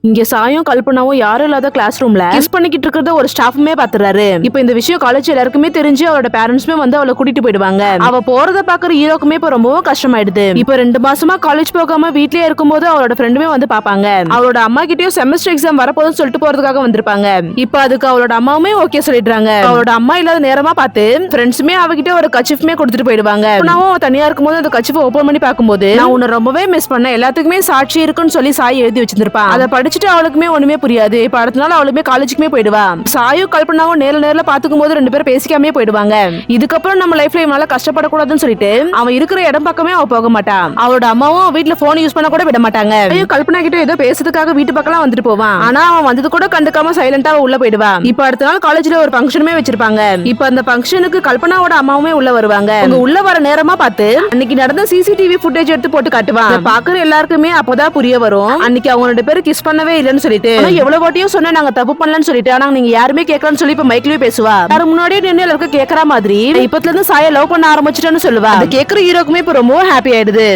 இங்க சாயும் கல்பனாவும் யாரும் இல்லாத கிளாஸ் ரூம்ல கிஸ் பண்ணிக்கிட்டு இருக்கிறத ஒரு ஸ்டாஃப்மே பாத்துறாரு. இப்ப இந்த விஷயம் காலேஜ் எல்லாருக்குமே தெரிஞ்சு அவளோட பேரண்ட்ஸ்மே வந்து அவளை கூட்டிட்டு போயிடுவாங்க. அவ போறத பாக்குற ஹீரோக்குமே இப்ப ரொம்பவும் கஷ்டமாயிடுது. இப்ப 2 மாசமா காலேஜ் போகாம வீட்லயே இருக்கும்போது அவளோட ஃப்ரெண்டுமே வந்து பாப்பாங்க. அவளோட அம்மா கிட்டயும் செமஸ்டர் எக்ஸாம் வரப்போதுன்னு சொல்லிட்டு போறதுக்காக வந்திருப்பாங்க. இப்ப அதுக்கு அவளோட அம்மாவுமே ஓகே சொல்லிடுறாங்க. அவளோட அம்மா இல்லாத நேரமா பார்த்து ஃப்ரெண்ட்ஸுமே அவகிட்ட ஒரு கச்சிஃப்மே கொடுத்துட்டு போயிடுவாங்க. நான் தனியா இருக்கும்போது அந்த கச்சிஃப் ஓபன் பண்ணி பார்க்கும்போது நான் உன்னை ரொம்பவே மிஸ் பண்ணேன், எல்லாத்துக்குமே சாட்சி இருக்குன்னு சொல்லி சாய் எழுதி வச்சிருப்பான். அதை படிச்சுட்டு அவளுக்குமே ஒண்ணுமே புரியாது. இப்ப அடுத்த நாள் அவளுமே காலேஜுக்குமே போயிடுவா. சாயும் கல்பனாவும் நேர்ல பாத்துக்கும் போது 2 பேரும் பேசிக்காமே போயிடுவாங்க. இதுக்கப்புறம் நம்ம லைஃப்ல இவனால கஷ்டப்படக்கூடாதுன்னு சொல்லிட்டு அவன் இருக்கிற இடம் பக்கமே அவ போக மாட்டான். அவளோட அம்மாவும் வீட்டுல போன் யூஸ் பண்ண கூட விட மாட்டாங்க. கல்பனா கிட்ட ஏதோ பேசுறதுக்காக வீட்டு பக்கம் வந்துட்டு போவான். ஆனா அவன் வந்தது கூட கண்டுக்காம சைலண்டா உள்ள போயிடுவா. இப்ப அடுத்த நாள் காலேஜ்ல ஒரு ஃபங்க்ஷனுமே வச்சிருப்பாங்க. இப்ப அந்த ஃபங்க்ஷனுக்கு கல்பனாவோட அம்மாவுமே உள்ள வருவாங்க. அவங்க உள்ள வர நேரமா பார்த்து அன்னைக்கு நடந்த சிசிடிவி ஃபுட்டேஜ் எடுத்து போட்டு காட்டுவான். பாக்குற எல்லாருக்குமே அப்பதான் புரிய வரும் அன்னைக்கு அவங்க 2 பேரும் கிஸ் பண்ணவே இல்லன்னு சொல்லிட்டு. எவ்வளவு வாட்டியும் சொன்னா நாங்க தப்பு பண்ணலன்னு சொல்லிட்டு, ஆனா நீங்க யாருமே கேட்கலன்னு சொல்லி இப்ப மைக்லயே பேசுவா. யாரு முன்னாடியே நின்று எல்லாருக்கும் கேட்கற மாதிரி இப்பத்துல இருந்து சாய லவ் பண்ண ஆரம்பிச்சிட்டேன்னு சொல்லுவா. அதை கேட்கிற ஹீரோக்குமே இப்ப ரொம்ப ஹாப்பி ஆயிடுது.